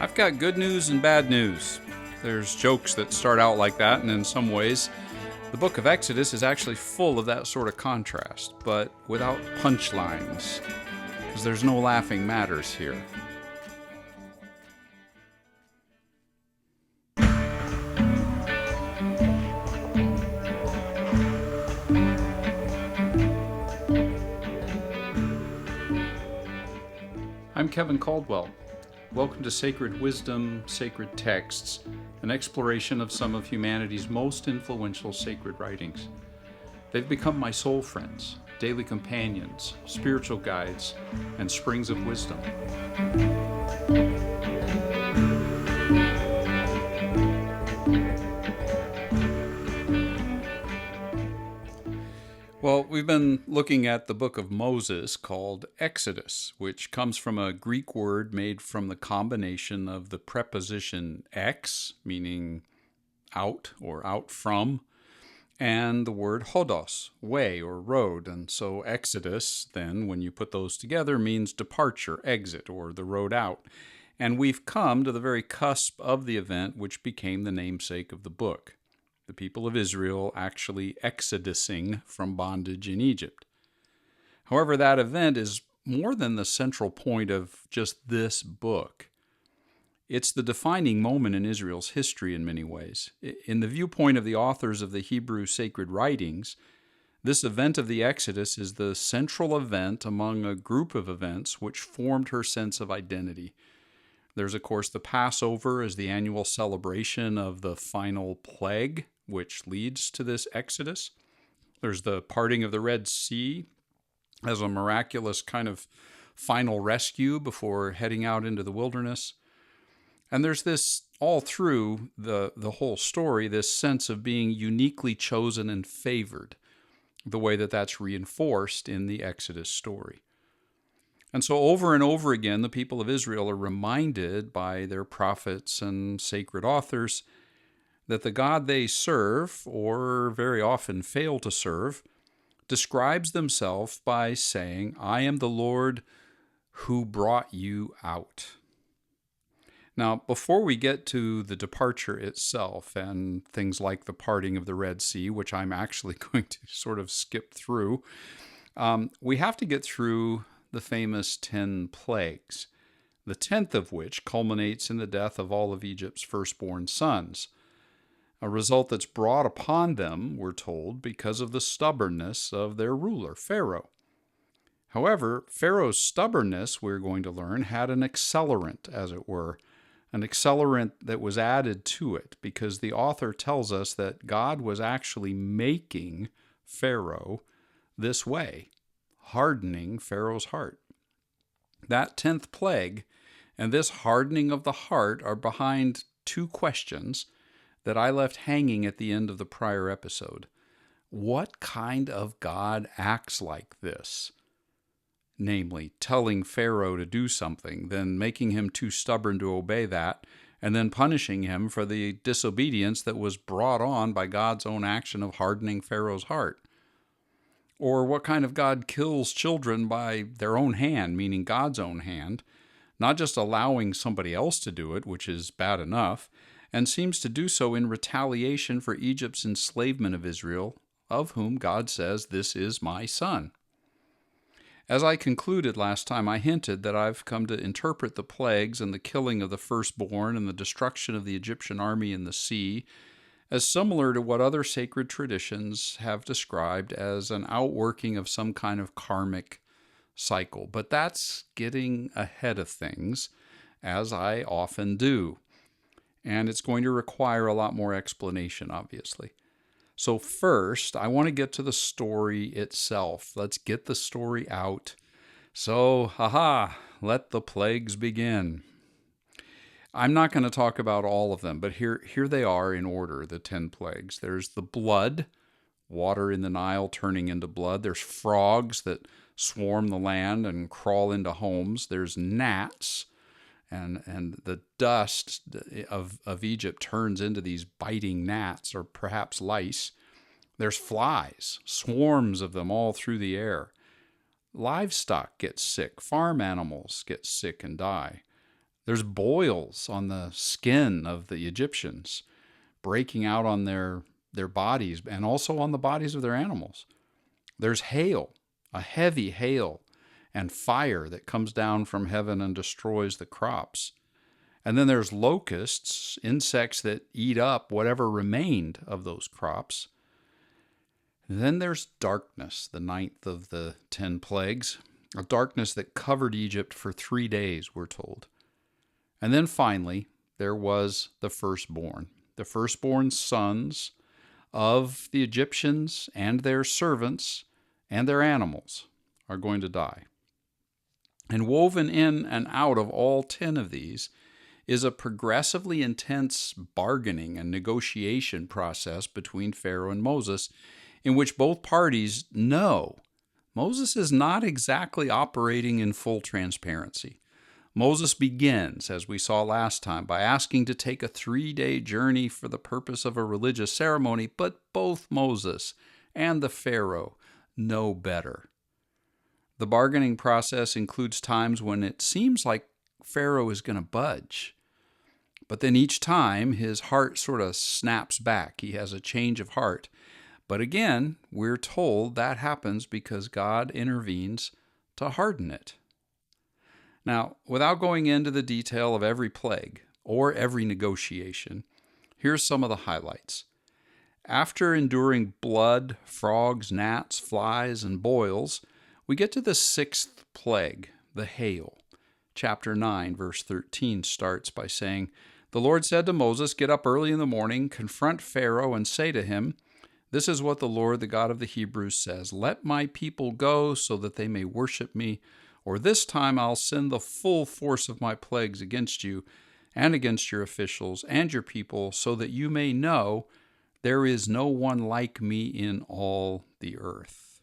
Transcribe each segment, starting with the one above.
I've got good news and bad news. There's jokes that start out like that, and in some ways, the book of Exodus is actually full of that sort of contrast, but without punchlines, because there's no laughing matters here. I'm Kevin Caldwell. Welcome to Sacred Wisdom, Sacred Texts, an exploration of some of humanity's most influential sacred writings. They've become my soul friends, daily companions, spiritual guides, and springs of wisdom. Well, we've been looking at the book of Moses called Exodus, which comes from a Greek word made from the combination of the preposition ex, meaning out or out from, and the word hodos, way or road. And so Exodus, then, when you put those together, means departure, exit, or the road out. And we've come to the very cusp of the event which became the namesake of the book. The people of Israel actually exodusing from bondage in Egypt. However, that event is more than the central point of just this book. It's the defining moment in Israel's history in many ways. In the viewpoint of the authors of the Hebrew sacred writings, this event of the Exodus is the central event among a group of events which formed her sense of identity. There's, of course, the Passover as the annual celebration of the final plague, which leads to this Exodus. There's the parting of the Red Sea as a miraculous kind of final rescue before heading out into the wilderness. And there's this, all through the whole story, this sense of being uniquely chosen and favored, the way that that's reinforced in the Exodus story. And so over and over again, the people of Israel are reminded by their prophets and sacred authors that the God they serve, or very often fail to serve, describes themselves by saying, I am the Lord who brought you out. Now, before we get to the departure itself and things like the parting of the Red Sea, which I'm actually going to sort of skip through, we have to get through the famous 10 plagues, the 10th of which culminates in the death of all of Egypt's firstborn sons, a result that's brought upon them, we're told, because of the stubbornness of their ruler, Pharaoh. However, Pharaoh's stubbornness, we're going to learn, had an accelerant, as it were, an accelerant that was added to it, because the author tells us that God was actually making Pharaoh this way, hardening Pharaoh's heart. That 10th plague and this hardening of the heart are behind two questions that I left hanging at the end of the prior episode. What kind of God acts like this? Namely, telling Pharaoh to do something, then making him too stubborn to obey that, and then punishing him for the disobedience that was brought on by God's own action of hardening Pharaoh's heart. Or what kind of God kills children by their own hand, meaning God's own hand, not just allowing somebody else to do it, which is bad enough, and seems to do so in retaliation for Egypt's enslavement of Israel, of whom God says, "This is my son." As I concluded last time, I hinted that I've come to interpret the plagues and the killing of the firstborn and the destruction of the Egyptian army in the sea as similar to what other sacred traditions have described as an outworking of some kind of karmic cycle. But that's getting ahead of things, as I often do. And it's going to require a lot more explanation, obviously. So first, I want to get to the story itself. Let's get the story out. So, let the plagues begin. I'm not going to talk about all of them, but here they are in order, the 10 plagues. There's the blood, water in the Nile turning into blood. There's frogs that swarm the land and crawl into homes. There's gnats, and the dust of Egypt turns into these biting gnats or perhaps lice. There's flies, swarms of them all through the air. Livestock get sick. Farm animals get sick and die. There's boils on the skin of the Egyptians, breaking out on their bodies and also on the bodies of their animals. There's hail, a heavy hail, and fire that comes down from heaven and destroys the crops. And then there's locusts, insects that eat up whatever remained of those crops. And then there's darkness, the ninth of the 10 plagues, a darkness that covered Egypt for 3 days, we're told. And then finally, there was the firstborn sons of the Egyptians and their servants and their animals are going to die. And woven in and out of all 10 of these is a progressively intense bargaining and negotiation process between Pharaoh and Moses, in which both parties know Moses is not exactly operating in full transparency. Moses begins, as we saw last time, by asking to take a 3-day journey for the purpose of a religious ceremony, but both Moses and the Pharaoh know better. The bargaining process includes times when it seems like Pharaoh is going to budge. But then each time, his heart sort of snaps back. He has a change of heart. But again, we're told that happens because God intervenes to harden it. Now, without going into the detail of every plague or every negotiation, here's some of the highlights. After enduring blood, frogs, gnats, flies, and boils, we get to the 6th plague, the hail. Chapter 9, verse 13 starts by saying, "The Lord said to Moses, 'Get up early in the morning, confront Pharaoh, and say to him, This is what the Lord, the God of the Hebrews, says. Let my people go so that they may worship me, or this time I'll send the full force of my plagues against you and against your officials and your people, so that you may know there is no one like me in all the earth.'"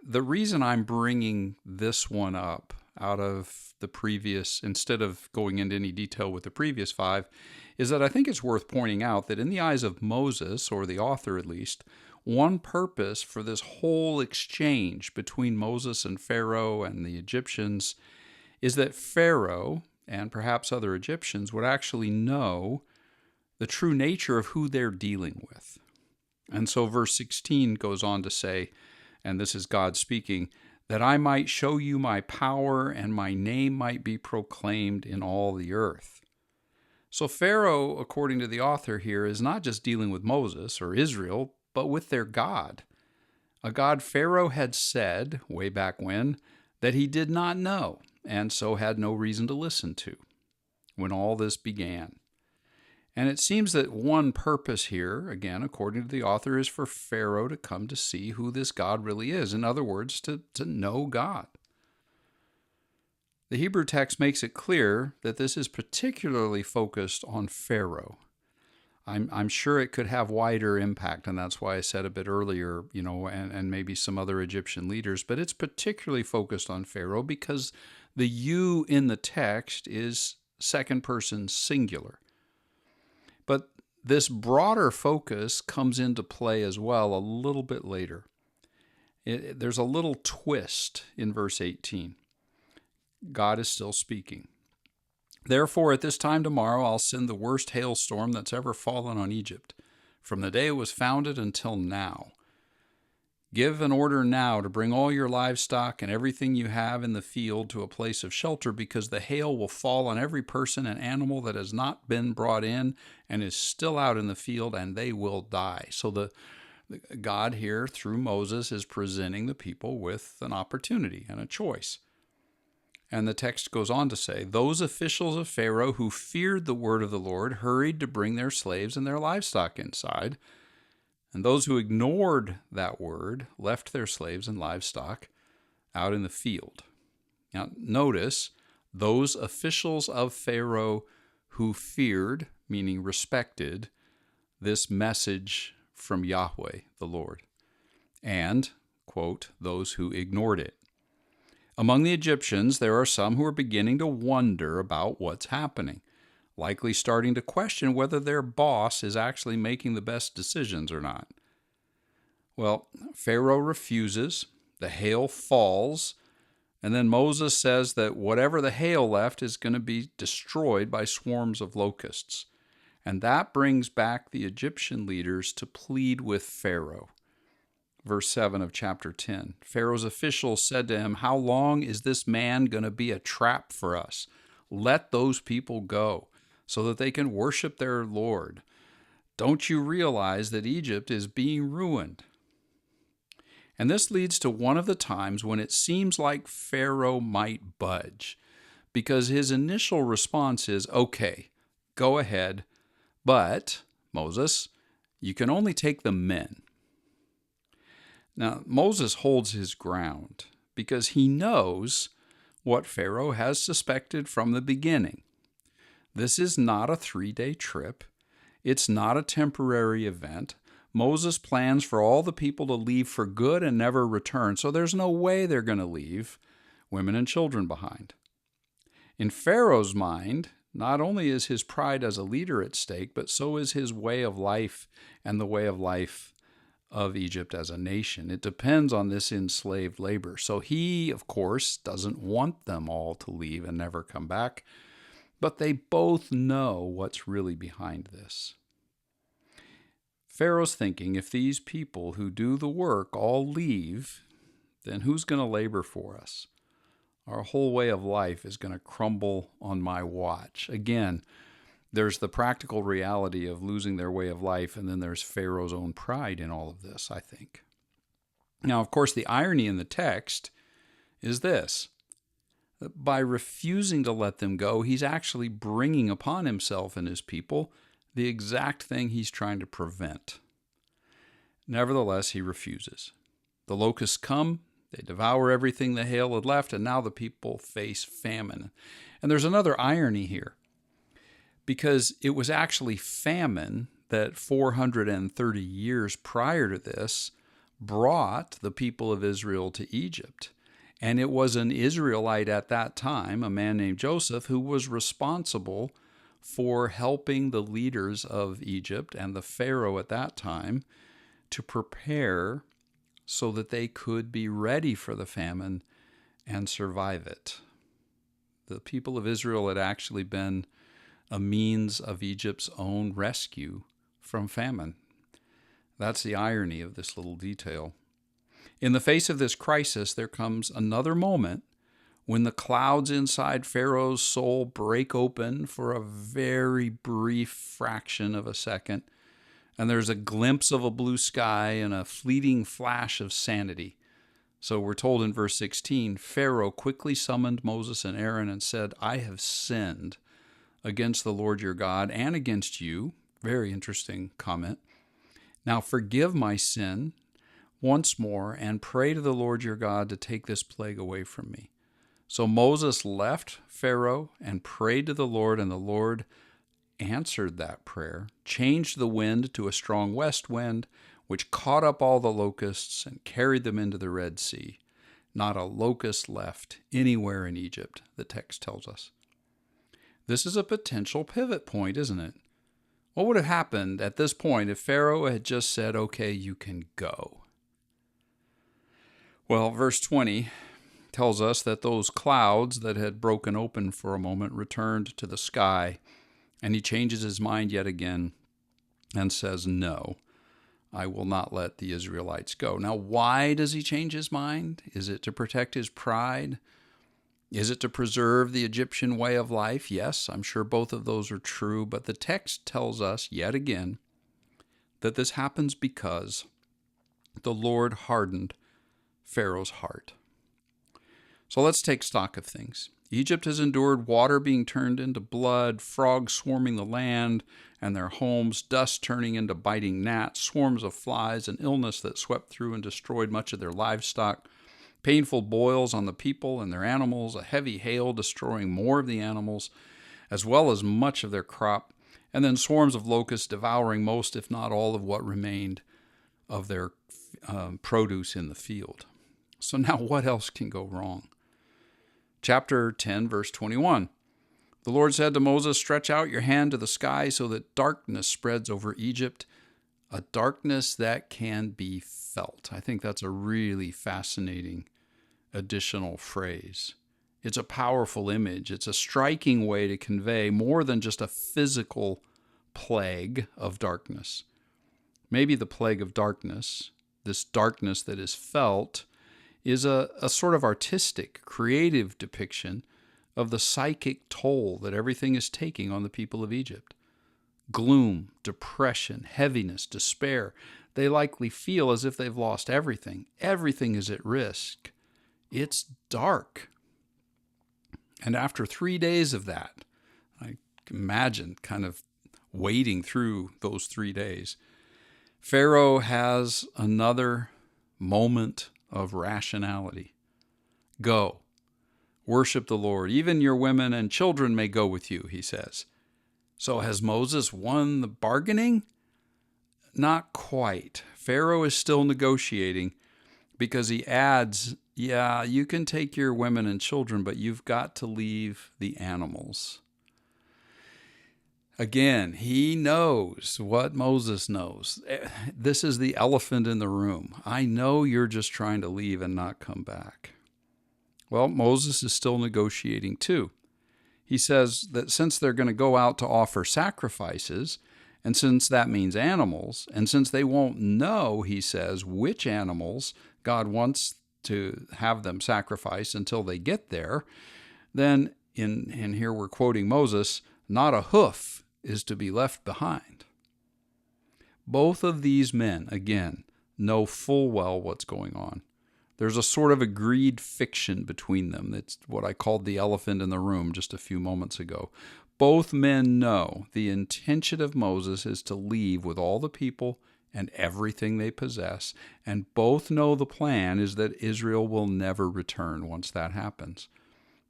The reason I'm bringing this one up out of the previous, instead of going into any detail with the previous 5, is that I think it's worth pointing out that in the eyes of Moses, or the author at least, one purpose for this whole exchange between Moses and Pharaoh and the Egyptians is that Pharaoh, and perhaps other Egyptians, would actually know the true nature of who they're dealing with. And so verse 16 goes on to say, and this is God speaking, "that I might show you my power and my name might be proclaimed in all the earth." So Pharaoh, according to the author here, is not just dealing with Moses or Israel, but with their God. A God Pharaoh had said, way back when, that he did not know, and so had no reason to listen to, when all this began. And it seems that one purpose here, again, according to the author, is for Pharaoh to come to see who this God really is. In other words, to know God. The Hebrew text makes it clear that this is particularly focused on Pharaoh. I'm sure it could have wider impact, and that's why I said a bit earlier, and maybe some other Egyptian leaders, but it's particularly focused on Pharaoh because the you in the text is second person singular. But this broader focus comes into play as well a little bit later. There's a little twist in verse 18. God is still speaking. "Therefore, at this time tomorrow, I'll send the worst hailstorm that's ever fallen on Egypt, from the day it was founded until now. Give an order now to bring all your livestock and everything you have in the field to a place of shelter, because the hail will fall on every person and animal that has not been brought in and is still out in the field, and they will die." So the God here, through Moses, is presenting the people with an opportunity and a choice. And the text goes on to say, "Those officials of Pharaoh who feared the word of the Lord hurried to bring their slaves and their livestock inside. And those who ignored that word left their slaves and livestock out in the field." Now, notice, those officials of Pharaoh who feared, meaning respected, this message from Yahweh, the Lord, and, quote, "those who ignored it." Among the Egyptians, there are some who are beginning to wonder about what's happening, likely starting to question whether their boss is actually making the best decisions or not. Well, Pharaoh refuses, the hail falls, And then Moses says that whatever the hail left is going to be destroyed by swarms of locusts. And that brings back the Egyptian leaders to plead with Pharaoh. Verse 7 of chapter 10. Pharaoh's officials said to him, "How long is this man going to be a trap for us? Let those people go so that they can worship their Lord. Don't you realize that Egypt is being ruined?" And this leads to one of the times when it seems like Pharaoh might budge, because his initial response is, "Okay, go ahead, but, Moses, you can only take the men." Now, Moses holds his ground because he knows what Pharaoh has suspected from the beginning. This is not a 3-day trip. It's not a temporary event. Moses plans for all the people to leave for good and never return, so there's no way they're going to leave women and children behind. In Pharaoh's mind, not only is his pride as a leader at stake, but so is his way of life and the way of life of Egypt as a nation. It depends on this enslaved labor. So he, of course, doesn't want them all to leave and never come back, but they both know what's really behind this. Pharaoh's thinking, if these people who do the work all leave, then who's going to labor for us? Our whole way of life is going to crumble on my watch. Again, there's the practical reality of losing their way of life, and then there's Pharaoh's own pride in all of this, I think. Now, of course, the irony in the text is this. That by refusing to let them go, he's actually bringing upon himself and his people the exact thing he's trying to prevent. Nevertheless, he refuses. The locusts come, they devour everything the hail had left, and now the people face famine. And there's another irony here, because it was actually famine that 430 years prior to this brought the people of Israel to Egypt. And it was an Israelite at that time, a man named Joseph, who was responsible for helping the leaders of Egypt and the Pharaoh at that time to prepare so that they could be ready for the famine and survive it. The people of Israel had actually been a means of Egypt's own rescue from famine. That's the irony of this little detail. In the face of this crisis, there comes another moment when the clouds inside Pharaoh's soul break open for a very brief fraction of a second, and there's a glimpse of a blue sky and a fleeting flash of sanity. So we're told in verse 16, Pharaoh quickly summoned Moses and Aaron and said, "I have sinned against the Lord your God and against you." Very interesting comment. "Now forgive my sin once more and pray to the Lord your God to take this plague away from me." So Moses left Pharaoh and prayed to the Lord, and the Lord answered that prayer, changed the wind to a strong west wind, which caught up all the locusts and carried them into the Red Sea. Not a locust left anywhere in Egypt, the text tells us. This is a potential pivot point, isn't it? What would have happened at this point if Pharaoh had just said, "Okay, you can go"? Well, verse 20 tells us that those clouds that had broken open for a moment returned to the sky, and he changes his mind yet again and says, "No, I will not let the Israelites go." Now, why does he change his mind? Is it to protect his pride? Is it to preserve the Egyptian way of life? Yes, I'm sure both of those are true, but the text tells us yet again that this happens because the Lord hardened Pharaoh's heart. So let's take stock of things. Egypt has endured water being turned into blood, frogs swarming the land and their homes, dust turning into biting gnats, swarms of flies, an illness that swept through and destroyed much of their livestock, painful boils on the people and their animals, a heavy hail destroying more of the animals, as well as much of their crop, and then swarms of locusts devouring most, if not all, of what remained of their produce in the field. So now what else can go wrong? Chapter 10, verse 21. The Lord said to Moses, "Stretch out your hand to the sky so that darkness spreads over Egypt, a darkness that can be felt." I think that's a really fascinating additional phrase. It's a powerful image. It's a striking way to convey more than just a physical plague of darkness. Maybe the plague of darkness, this darkness that is felt, is a sort of artistic, creative depiction of the psychic toll that everything is taking on the people of Egypt. Gloom, depression, heaviness, despair. They likely feel as if they've lost everything. Everything is at risk. It's dark. And after 3 days of that, I imagine kind of wading through those 3 days, Pharaoh has another moment of rationality. Go, worship the Lord. Even your women and children may go with you, he says. So has Moses won the bargaining? Not quite. Pharaoh is still negotiating because he adds, yeah, you can take your women and children, but you've got to leave the animals. Again, he knows what Moses knows. This is the elephant in the room. I know you're just trying to leave and not come back. Well, Moses is still negotiating too. He says that since they're going to go out to offer sacrifices, and since that means animals, and since they won't know, he says, which animals God wants to have them sacrifice until they get there, then, and here we're quoting Moses, not a hoof is to be left behind. Both of these men, again, know full well what's going on. There's a sort of agreed fiction between them. That's what I called the elephant in the room just a few moments ago. Both men know the intention of Moses is to leave with all the people and everything they possess, and both know the plan is that Israel will never return once that happens.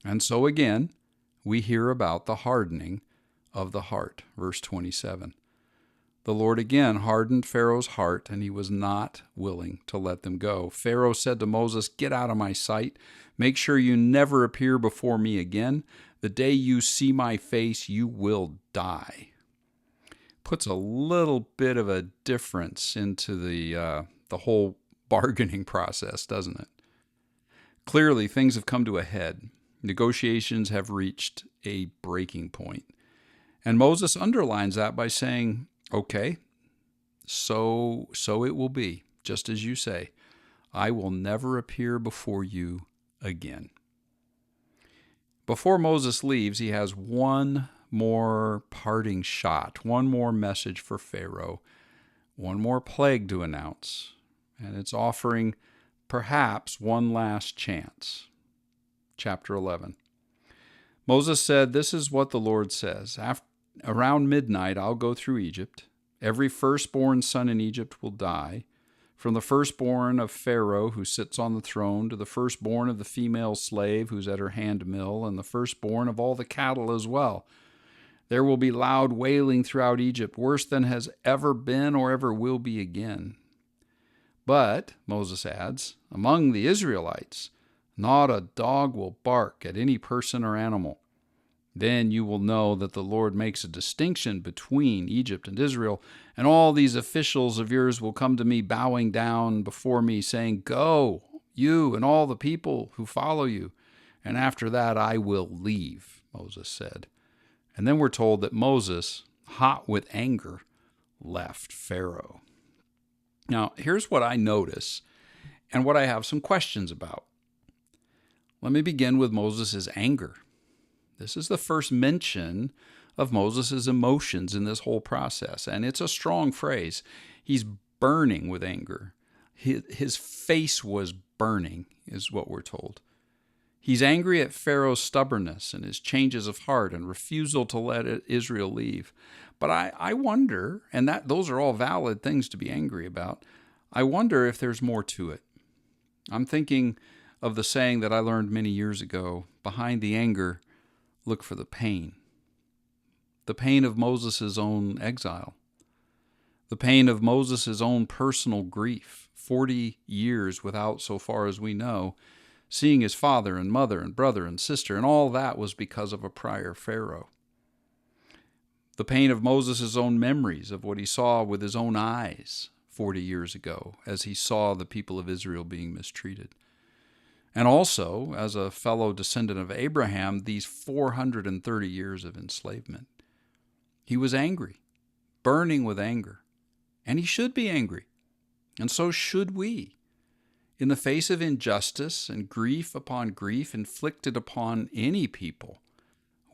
And so again, we hear about the hardening of the heart. Verse 27. The Lord again hardened Pharaoh's heart, and he was not willing to let them go. Pharaoh said to Moses, "Get out of my sight. Make sure you never appear before me again. The day you see my face, you will die." Puts a little bit of a difference into the whole bargaining process, doesn't it? Clearly, things have come to a head. Negotiations have reached a breaking point. And Moses underlines that by saying, okay, so it will be, just as you say. I will never appear before you again. Before Moses leaves, he has one more parting shot, one more message for Pharaoh, one more plague to announce, and it's offering perhaps one last chance. Chapter 11. Moses said, "This is what the Lord says. Around midnight, I'll go through Egypt. Every firstborn son in Egypt will die, from the firstborn of Pharaoh who sits on the throne to the firstborn of the female slave who's at her hand mill, and the firstborn of all the cattle as well. There will be loud wailing throughout Egypt, worse than has ever been or ever will be again. But," Moses adds, "among the Israelites, not a dog will bark at any person or animal. Then you will know that the Lord makes a distinction between Egypt and Israel, and all these officials of yours will come to me bowing down before me, saying, 'Go, you and all the people who follow you.' And after that I will leave," Moses said. And then we're told that Moses, hot with anger, left Pharaoh. Now, here's what I notice and what I have some questions about. Let me begin with Moses' anger. This is the first mention of Moses' emotions in this whole process, and it's a strong phrase. He's burning with anger. His face was burning, is what we're told. He's angry at Pharaoh's stubbornness and his changes of heart and refusal to let Israel leave. But I wonder, and those are all valid things to be angry about, I wonder if there's more to it. I'm thinking of the saying that I learned many years ago, behind the anger, look for the pain. The pain of Moses' own exile. The pain of Moses' own personal grief. 40 years without, so far as we know, seeing his father and mother and brother and sister, and all that was because of a prior Pharaoh. The pain of Moses' own memories of what he saw with his own eyes 40 years ago as he saw the people of Israel being mistreated. And also, as a fellow descendant of Abraham, these 430 years of enslavement. He was angry, burning with anger. And he should be angry. And so should we. In the face of injustice and grief upon grief inflicted upon any people,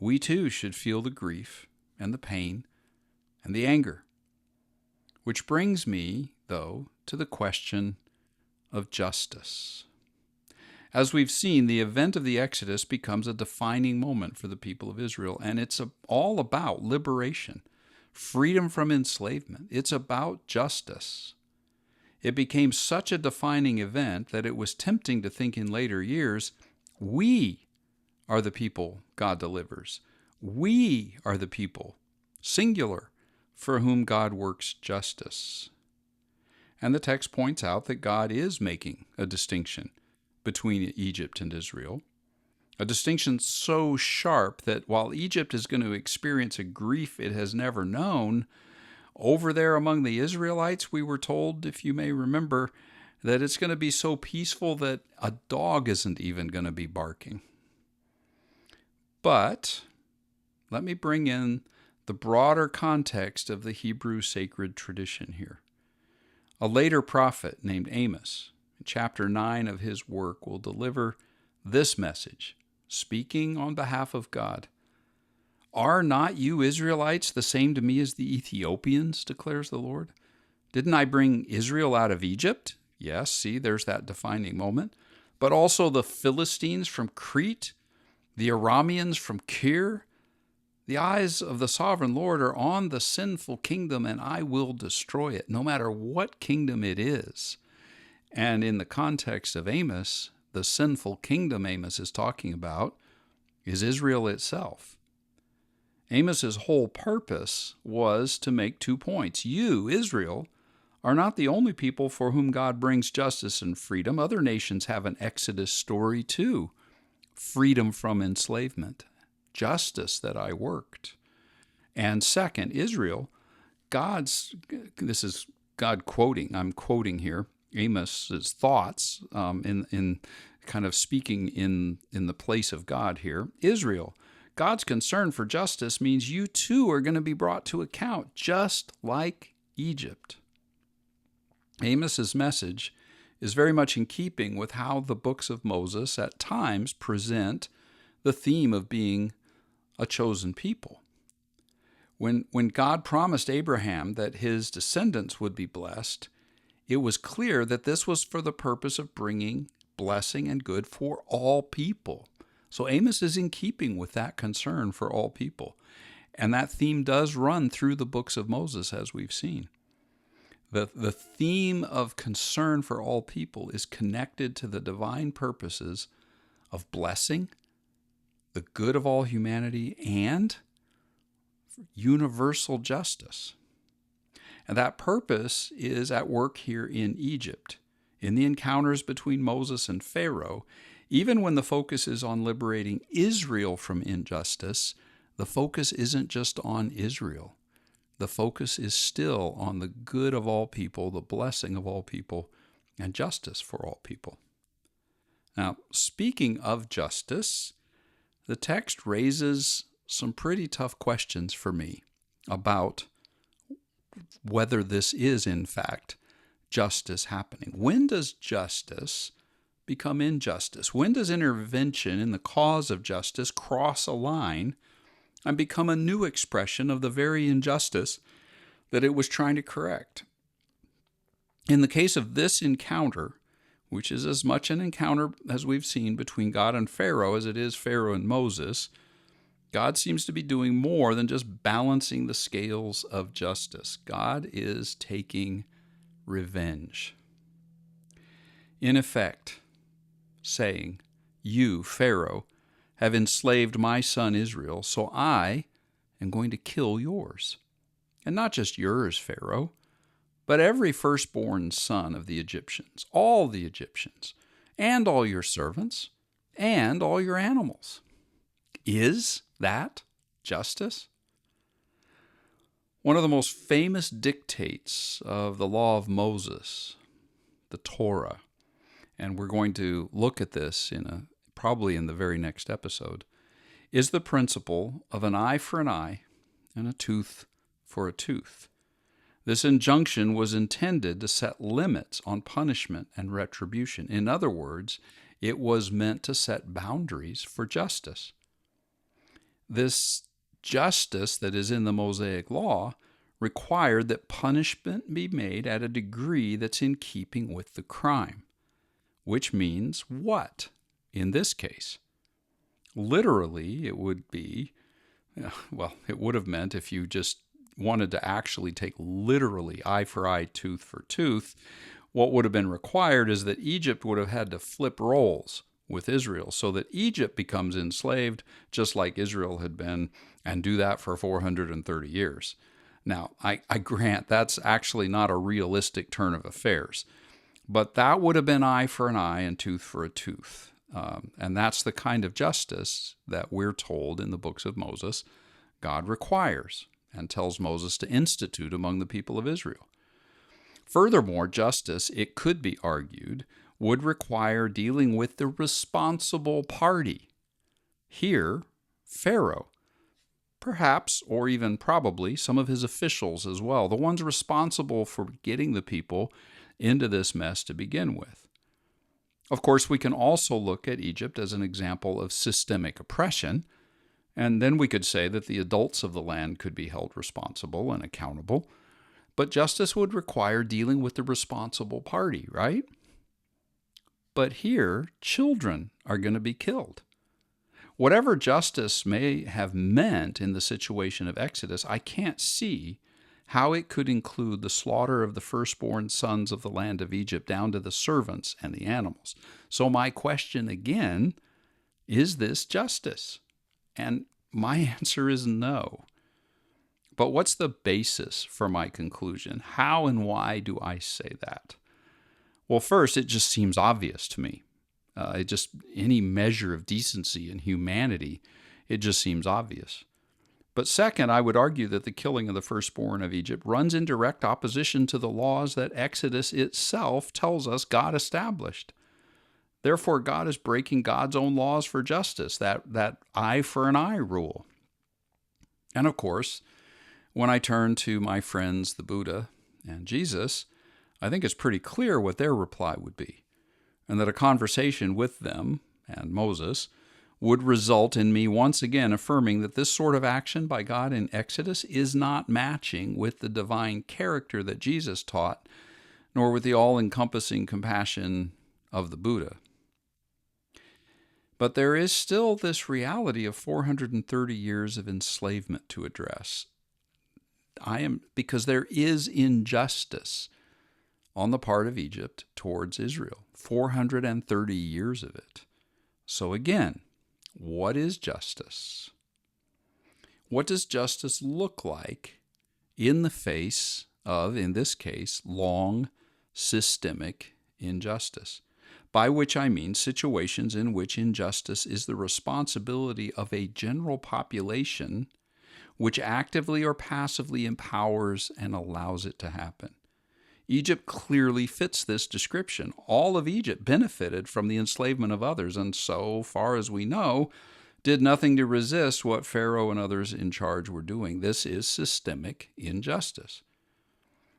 we too should feel the grief and the pain and the anger. Which brings me, though, to the question of justice. As we've seen, the event of the Exodus becomes a defining moment for the people of Israel, and it's all about liberation, freedom from enslavement. It's about justice. It became such a defining event that it was tempting to think in later years, we are the people God delivers. We are the people, singular, for whom God works justice. And the text points out that God is making a distinction between Egypt and Israel, a distinction so sharp that while Egypt is going to experience a grief it has never known, over there among the Israelites, we were told, if you may remember, that it's going to be so peaceful that a dog isn't even going to be barking. But let me bring in the broader context of the Hebrew sacred tradition here. A later prophet named Amos, in chapter 9 of his work, will deliver this message, speaking on behalf of God. Are not you Israelites the same to me as the Ethiopians, declares the Lord? Didn't I bring Israel out of Egypt? Yes, see, there's that defining moment. But also the Philistines from Crete, the Arameans from Kir. The eyes of the sovereign Lord are on the sinful kingdom, and I will destroy it, no matter what kingdom it is. And in the context of Amos, the sinful kingdom Amos is talking about is Israel itself. Amos's whole purpose was to make 2 points. You, Israel, are not the only people for whom God brings justice and freedom. Other nations have an Exodus story too. Freedom from enslavement, justice that I worked. And second, Israel, this is God quoting, I'm quoting here, Amos's thoughts in kind of speaking in the place of God here. Israel, God's concern for justice means you too are going to be brought to account, just like Egypt. Amos's message is very much in keeping with how the books of Moses at times present the theme of being a chosen people. When God promised Abraham that his descendants would be blessed, it was clear that this was for the purpose of bringing blessing and good for all people. So Amos is in keeping with that concern for all people. And that theme does run through the books of Moses, as we've seen. The theme of concern for all people is connected to the divine purposes of blessing, the good of all humanity, and universal justice. And that purpose is at work here in Egypt, in the encounters between Moses and Pharaoh. Even when the focus is on liberating Israel from injustice, the focus isn't just on Israel. The focus is still on the good of all people, the blessing of all people, and justice for all people. Now, speaking of justice, the text raises some pretty tough questions for me about whether this is, in fact, justice happening. When does justice become injustice? When does intervention in the cause of justice cross a line and become a new expression of the very injustice that it was trying to correct? In the case of this encounter, which is as much an encounter as we've seen between God and Pharaoh as it is Pharaoh and Moses, God seems to be doing more than just balancing the scales of justice. God is taking revenge. In effect, saying, you, Pharaoh, have enslaved my son Israel, so I am going to kill yours. And not just yours, Pharaoh, but every firstborn son of the Egyptians, all the Egyptians, and all your servants, and all your animals. Is that justice? One of the most famous dictates of the law of Moses, the Torah, and we're going to look at this probably in the very next episode, is the principle of an eye for an eye and a tooth for a tooth. This injunction was intended to set limits on punishment and retribution. In other words, it was meant to set boundaries for justice. This justice that is in the Mosaic Law required that punishment be made at a degree that's in keeping with the crime. Which means what in this case? Literally, it would be, well, it would have meant if you just wanted to actually take literally eye for eye, tooth for tooth, what would have been required is that Egypt would have had to flip roles with Israel so that Egypt becomes enslaved just like Israel had been, and do that for 430 years. Now, I grant that's actually not a realistic turn of affairs, but that would have been eye for an eye and tooth for a tooth. And that's the kind of justice that we're told in the books of Moses God requires and tells Moses to institute among the people of Israel. Furthermore, justice, it could be argued, would require dealing with the responsible party. Here, Pharaoh, perhaps, or even probably, some of his officials as well, the ones responsible for getting the people into this mess to begin with. Of course, we can also look at Egypt as an example of systemic oppression, and then we could say that the adults of the land could be held responsible and accountable, but justice would require dealing with the responsible party, right? But here, children are going to be killed. Whatever justice may have meant in the situation of Exodus, I can't see how it could include the slaughter of the firstborn sons of the land of Egypt down to the servants and the animals. So my question again, is this justice? And my answer is no. But what's the basis for my conclusion? How and why do I say that? Well, first, it just seems obvious to me. Any measure of decency and humanity, it just seems obvious. But second, I would argue that the killing of the firstborn of Egypt runs in direct opposition to the laws that Exodus itself tells us God established. Therefore, God is breaking God's own laws for justice, that eye for an eye rule. And of course, when I turn to my friends, the Buddha and Jesus, I think it's pretty clear what their reply would be, and that a conversation with them and Moses would result in me once again affirming that this sort of action by God in Exodus is not matching with the divine character that Jesus taught, nor with the all-encompassing compassion of the Buddha. But there is still this reality of 430 years of enslavement to address. Because there is injustice on the part of Egypt towards Israel, 430 years of it. So again, what is justice? What does justice look like in the face of, in this case, long systemic injustice? By which I mean situations in which injustice is the responsibility of a general population which actively or passively empowers and allows it to happen. Egypt clearly fits this description. All of Egypt benefited from the enslavement of others, and so far as we know, did nothing to resist what Pharaoh and others in charge were doing. This is systemic injustice.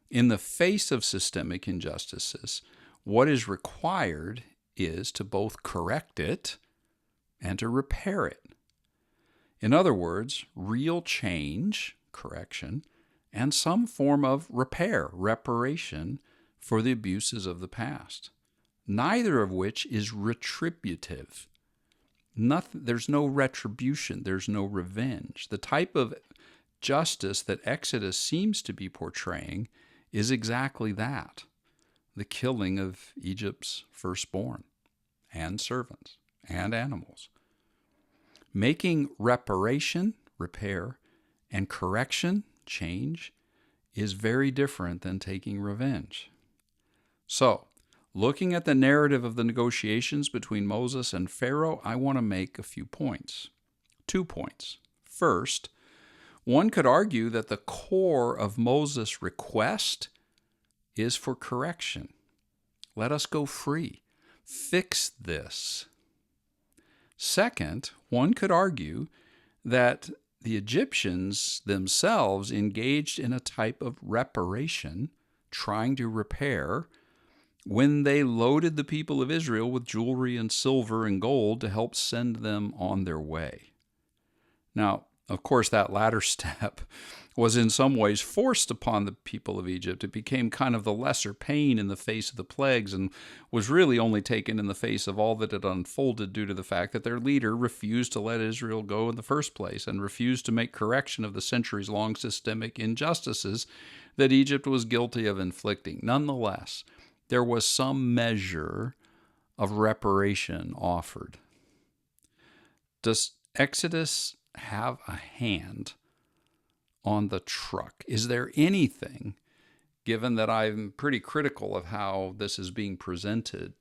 In the face of systemic injustices, what is required is to both correct it and to repair it. In other words, real change, correction, and some form of reparation for the abuses of the past, neither of which is retributive. There's no retribution, there's no revenge. The type of justice that Exodus seems to be portraying is exactly that, the killing of Egypt's firstborn and servants and animals. Making reparation, repair, and correction, change, is very different than taking revenge. So, looking at the narrative of the negotiations between Moses and Pharaoh, I want to make a few points. 2 points. First, one could argue that the core of Moses' request is for correction. Let us go free. fix this? Second, one could argue that the Egyptians themselves engaged in a type of reparation, trying to repair, when they loaded the people of Israel with jewelry and silver and gold to help send them on their way. Now, of course, that latter step was in some ways forced upon the people of Egypt. It became kind of the lesser pain in the face of the plagues and was really only taken in the face of all that had unfolded due to the fact that their leader refused to let Israel go in the first place and refused to make correction of the centuries-long systemic injustices that Egypt was guilty of inflicting. Nonetheless, there was some measure of reparation offered. Does Exodus have a hand on the truck? Is there anything, given that I'm pretty critical of how this is being presented,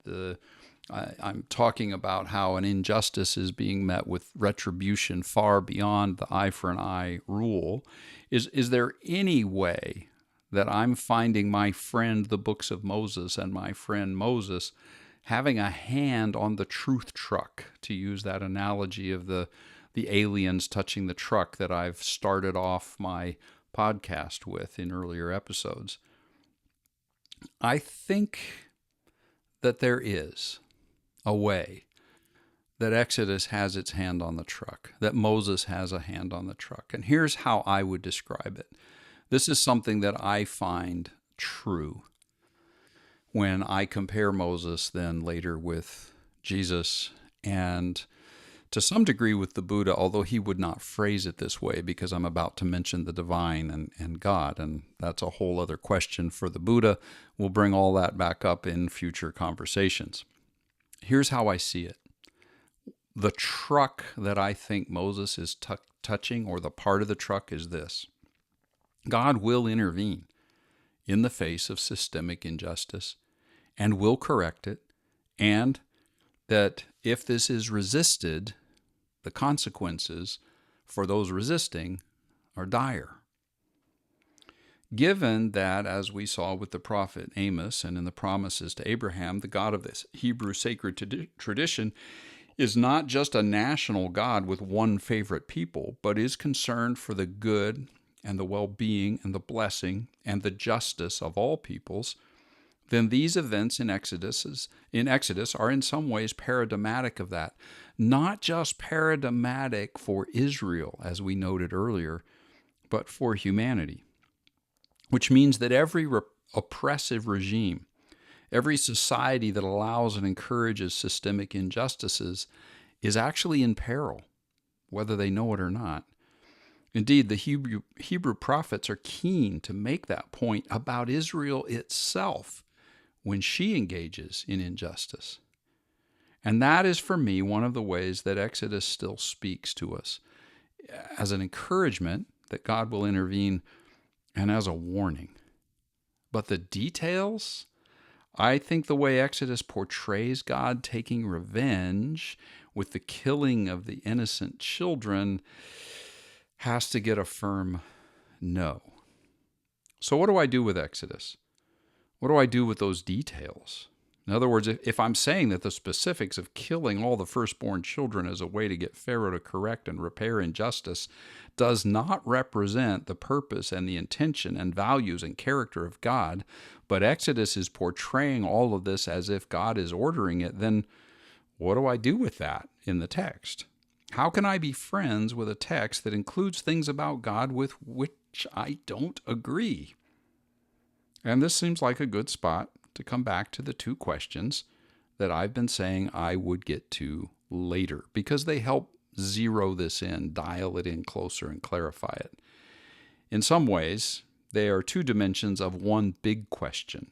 I'm talking about how an injustice is being met with retribution far beyond the eye for an eye rule. Is there any way that I'm finding my friend, the books of Moses, and my friend Moses having a hand on the truth truck, to use that analogy of the aliens touching the truck that I've started off my podcast with in earlier episodes? I think that there is a way that Exodus has its hand on the truck, that Moses has a hand on the truck. And here's how I would describe it. This is something that I find true when I compare Moses then later with Jesus and to some degree with the Buddha, although he would not phrase it this way because I'm about to mention the divine and God, and that's a whole other question for the Buddha. We'll bring all that back up in future conversations. Here's how I see it. The truck that I think Moses is touching, or the part of the truck, is this. God will intervene in the face of systemic injustice and will correct it, and that if this is resisted, the consequences for those resisting are dire. Given that, as we saw with the prophet Amos and in the promises to Abraham, the God of this Hebrew sacred tradition is not just a national God with one favorite people, but is concerned for the good and the well-being and the blessing and the justice of all peoples, then these events in Exodus are in some ways paradigmatic of that. Not just paradigmatic for Israel, as we noted earlier, but for humanity. Which means that every oppressive regime, every society that allows and encourages systemic injustices is actually in peril, whether they know it or not. Indeed, the Hebrew prophets are keen to make that point about Israel itself when she engages in injustice. And that is, for me, one of the ways that Exodus still speaks to us as an encouragement that God will intervene and as a warning. But the details, I think the way Exodus portrays God taking revenge with the killing of the innocent children has to get a firm no. So what do I do with Exodus? What do I do with those details? In other words, if I'm saying that the specifics of killing all the firstborn children as a way to get Pharaoh to correct and repair injustice does not represent the purpose and the intention and values and character of God, but Exodus is portraying all of this as if God is ordering it, then what do I do with that in the text? How can I be friends with a text that includes things about God with which I don't agree? And this seems like a good spot to come back to the two questions that I've been saying I would get to later, because they help zero this in, dial it in closer, and clarify it. In some ways, they are two dimensions of one big question,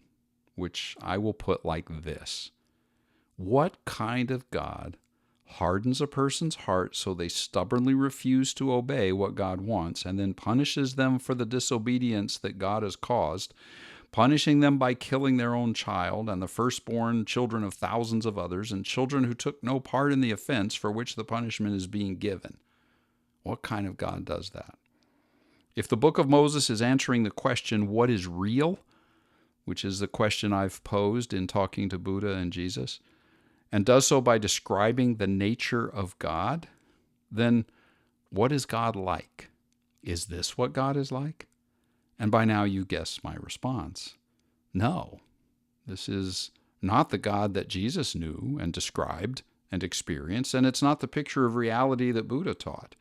which I will put like this. What kind of God hardens a person's heart so they stubbornly refuse to obey what God wants and then punishes them for the disobedience that God has caused, punishing them by killing their own child and the firstborn children of thousands of others and children who took no part in the offense for which the punishment is being given? What kind of God does that? If the book of Moses is answering the question, what is real, which is the question I've posed in talking to Buddha and Jesus, and does so by describing the nature of God, then what is God like? Is this what God is like? And by now you guess my response. No, this is not the God that Jesus knew and described and experienced, and it's not the picture of reality that Buddha taught.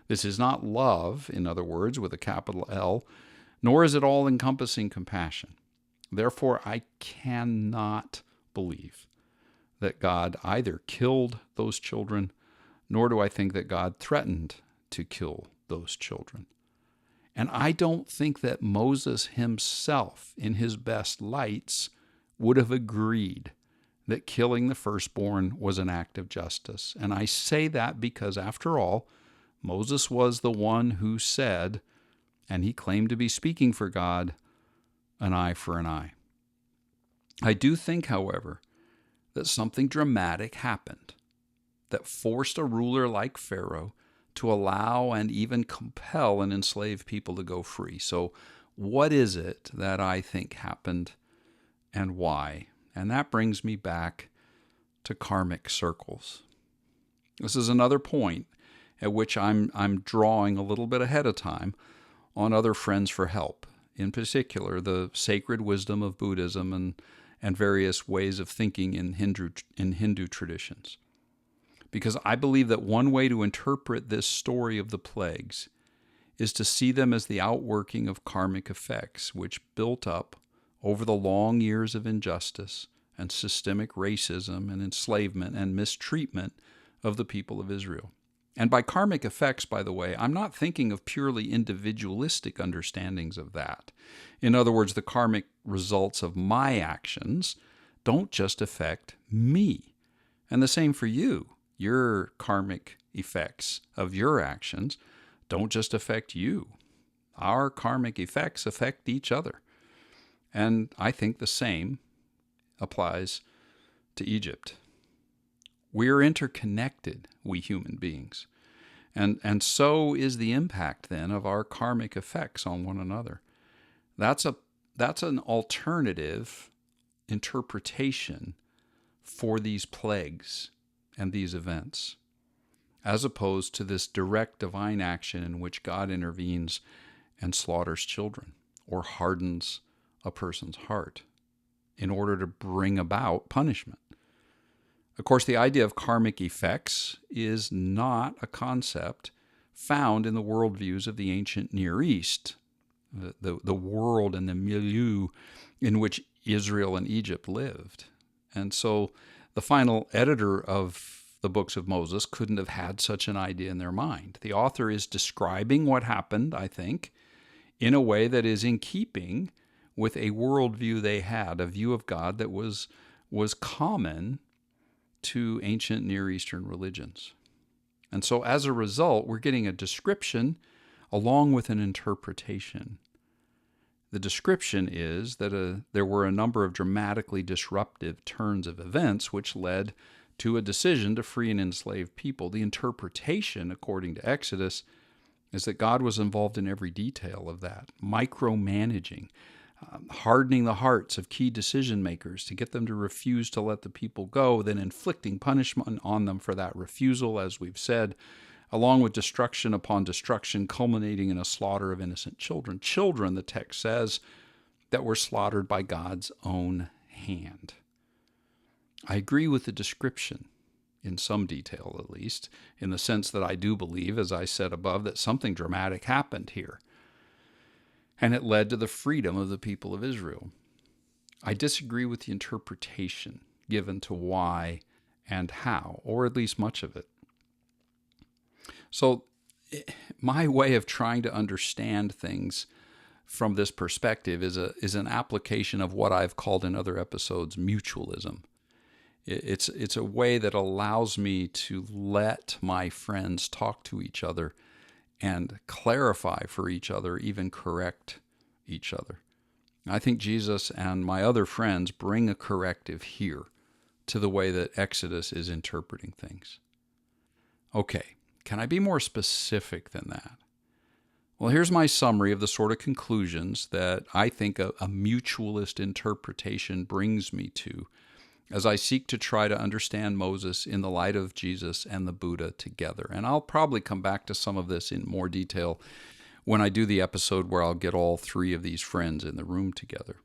This is not love, in other words, with a capital L, nor is it all-encompassing compassion. Therefore, I cannot believe that God either killed those children, nor do I think that God threatened to kill those children. And I don't think that Moses himself, in his best lights, would have agreed that killing the firstborn was an act of justice. And I say that because, after all, Moses was the one who said, and he claimed to be speaking for God, an eye for an eye. I do think, however, that something dramatic happened that forced a ruler like Pharaoh to allow and even compel an enslaved people to go free. So what is it that I think happened and why? And that brings me back to karmic circles. This is another point at which I'm drawing a little bit ahead of time on other friends for help, in particular the sacred wisdom of Buddhism and various ways of thinking in Hindu traditions. Because I believe that one way to interpret this story of the plagues is to see them as the outworking of karmic effects which built up over the long years of injustice and systemic racism and enslavement and mistreatment of the people of Israel. And by karmic effects, by the way, I'm not thinking of purely individualistic understandings of that. In other words, the karmic results of my actions don't just affect me. And the same for you. Your karmic effects of your actions don't just affect you. Our karmic effects affect each other. And I think the same applies to Egypt. We're interconnected, we human beings. And so is the impact then of our karmic effects on one another. That's an alternative interpretation for these plagues and these events, as opposed to this direct divine action in which God intervenes and slaughters children or hardens a person's heart in order to bring about punishment. Of course, the idea of karmic effects is not a concept found in the worldviews of the ancient Near East, the world and the milieu in which Israel and Egypt lived. And so the final editor of the books of Moses couldn't have had such an idea in their mind. The author is describing what happened, I think, in a way that is in keeping with a worldview they had, a view of God that was common to ancient Near Eastern religions. And so as a result, we're getting a description along with an interpretation. The description is that there were a number of dramatically disruptive turns of events which led to a decision to free an enslaved people. The interpretation, according to Exodus, is that God was involved in every detail of that, micromanaging, hardening the hearts of key decision makers to get them to refuse to let the people go, then inflicting punishment on them for that refusal, as we've said, along with destruction upon destruction, culminating in a slaughter of innocent children. Children, the text says, that were slaughtered by God's own hand. I agree with the description, in some detail at least, in the sense that I do believe, as I said above, that something dramatic happened here, and it led to the freedom of the people of Israel. I disagree with the interpretation given to why and how, or at least much of it. So my way of trying to understand things from this perspective is an application of what I've called in other episodes mutualism. It's a way that allows me to let my friends talk to each other and clarify for each other, even correct each other. I think Jesus and my other friends bring a corrective here to the way that Exodus is interpreting things. Okay, can I be more specific than that? Well, here's my summary of the sort of conclusions that I think a mutualist interpretation brings me to as I seek to try to understand Moses in the light of Jesus and the Buddha together. And I'll probably come back to some of this in more detail when I do the episode where I'll get all three of these friends in the room together.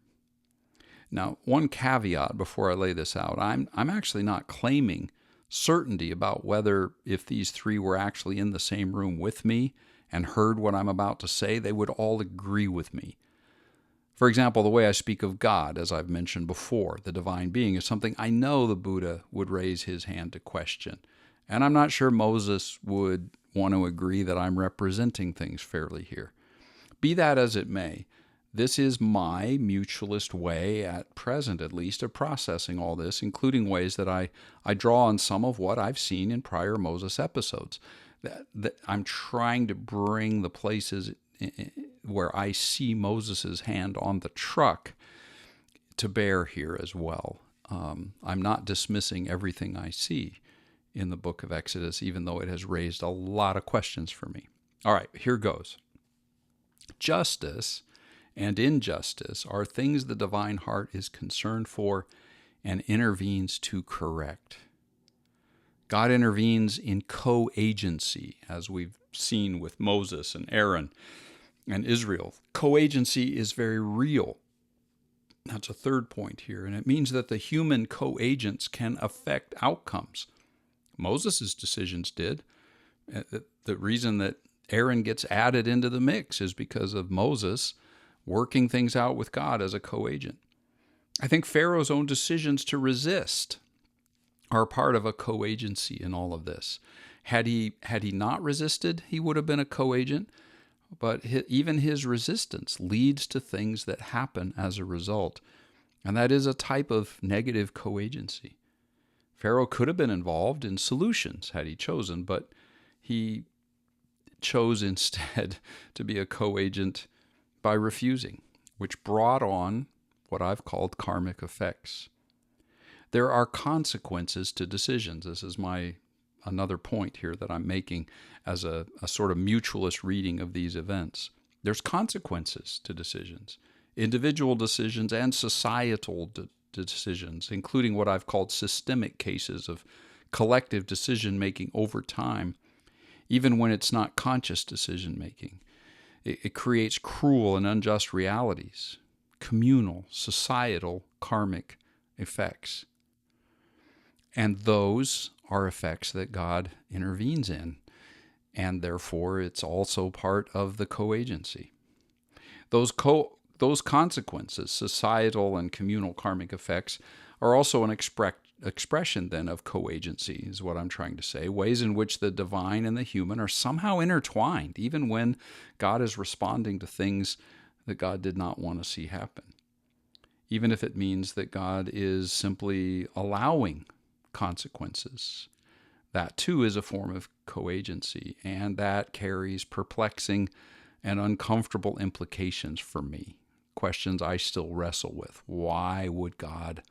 Now, one caveat before I lay this out, I'm actually not claiming certainty about whether if these three were actually in the same room with me and heard what I'm about to say, they would all agree with me. For example, the way I speak of God, as I've mentioned before, the divine being, is something I know the Buddha would raise his hand to question. And I'm not sure Moses would want to agree that I'm representing things fairly here. Be that as it may, this is my mutualist way, at present at least, of processing all this, including ways that I draw on some of what I've seen in prior Moses episodes. That I'm trying to bring the places where I see Moses' hand on the truck to bear here as well. I'm not dismissing everything I see in the book of Exodus, even though it has raised a lot of questions for me. All right, here goes. Justice and injustice are things the divine heart is concerned for and intervenes to correct. God intervenes in co-agency, as we've seen with Moses and Aaron and Israel. Co-agency is very real. That's a third point here, and it means that the human co-agents can affect outcomes. Moses' decisions did. The reason that Aaron gets added into the mix is because of Moses working things out with God as a co-agent. I think Pharaoh's own decisions to resist are part of a co-agency in all of this. Had he not resisted, he would have been a co-agent, but even his resistance leads to things that happen as a result, and that is a type of negative co-agency. Pharaoh could have been involved in solutions had he chosen, but he chose instead to be a co-agent by refusing, which brought on what I've called karmic effects. There are consequences to decisions. This is another point here that I'm making as a sort of mutualist reading of these events. There's consequences to decisions, individual decisions and societal decisions, including what I've called systemic cases of collective decision-making over time, even when it's not conscious decision-making. It creates cruel and unjust realities, communal, societal, karmic effects. And those are effects that God intervenes in, and therefore it's also part of the co-agency. Those consequences, societal and communal karmic effects, are also an expression then of co-agency, is what I'm trying to say, ways in which the divine and the human are somehow intertwined, even when God is responding to things that God did not want to see happen. Even if it means that God is simply allowing consequences. That too is a form of co-agency, and that carries perplexing and uncomfortable implications for me. Questions I still wrestle with. Why would God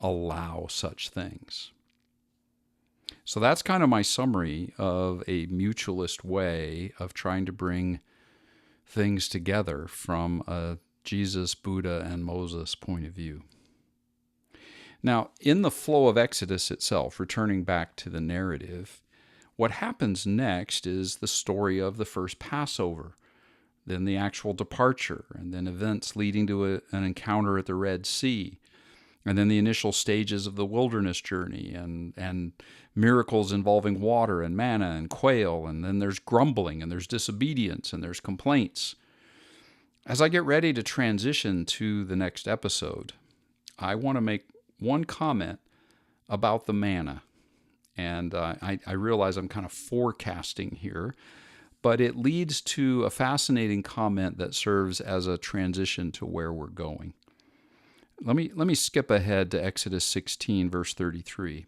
allow such things? So that's kind of my summary of a mutualist way of trying to bring things together from a Jesus, Buddha, and Moses point of view. Now, in the flow of Exodus itself, returning back to the narrative, what happens next is the story of the first Passover, then the actual departure, and then events leading to an encounter at the Red Sea, and then the initial stages of the wilderness journey, and miracles involving water and manna and quail, and then there's grumbling, and there's disobedience, and there's complaints. As I get ready to transition to the next episode, I want to make one comment about the manna. And I realize I'm kind of forecasting here, but it leads to a fascinating comment that serves as a transition to where we're going. Let me skip ahead to Exodus 16, verse 33.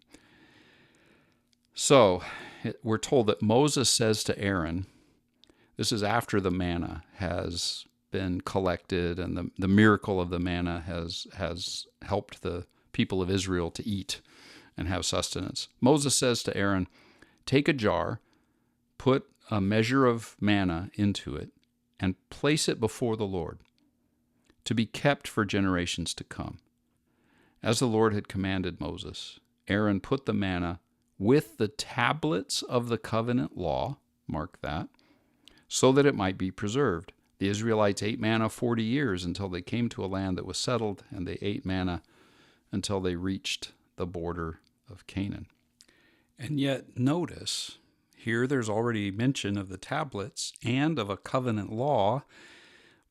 So we're told that Moses says to Aaron, this is after the manna has been collected and the miracle of the manna has helped the people of Israel to eat and have sustenance. Moses says to Aaron, take a jar, put a measure of manna into it, and place it before the Lord to be kept for generations to come. As the Lord had commanded Moses, Aaron put the manna with the tablets of the covenant law, mark that, so that it might be preserved. The Israelites ate manna 40 years until they came to a land that was settled, and they ate manna until they reached the border of Canaan. And yet, notice, here there's already mention of the tablets and of a covenant law,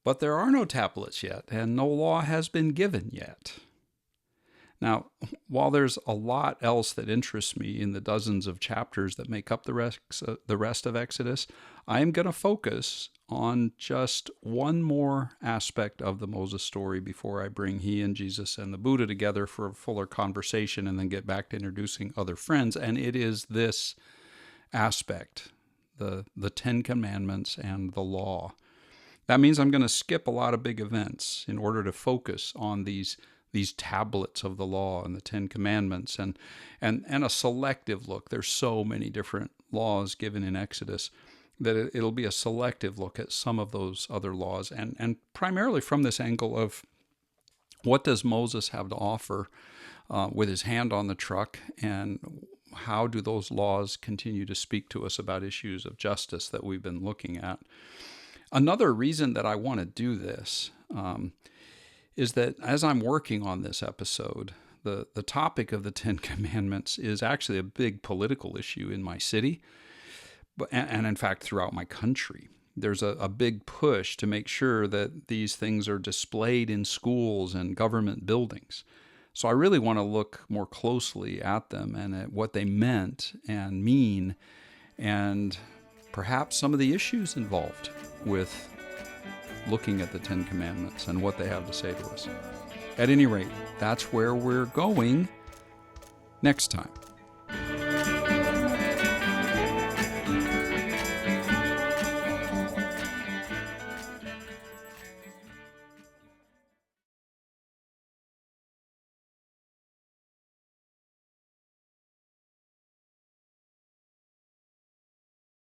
but there are no tablets yet, and no law has been given yet. Now, while there's a lot else that interests me in the dozens of chapters that make up the rest of Exodus, I am going to focus on just one more aspect of the Moses story before I bring he and Jesus and the Buddha together for a fuller conversation and then get back to introducing other friends. And it is this aspect, the Ten Commandments and the law. That means I'm going to skip a lot of big events in order to focus on these tablets of the law and the Ten Commandments and a selective look. There's so many different laws given in Exodus that it'll be a selective look at some of those other laws and primarily from this angle of what does Moses have to offer with his hand on the truck, and how do those laws continue to speak to us about issues of justice that we've been looking at. Another reason that I want to do this is that as I'm working on this episode, the topic of the Ten Commandments is actually a big political issue in my city, and in fact throughout my country. There's a big push to make sure that these things are displayed in schools and government buildings. So I really want to look more closely at them and at what they meant and mean, and perhaps some of the issues involved with looking at the Ten Commandments and what they have to say to us. At any rate, that's where we're going next time.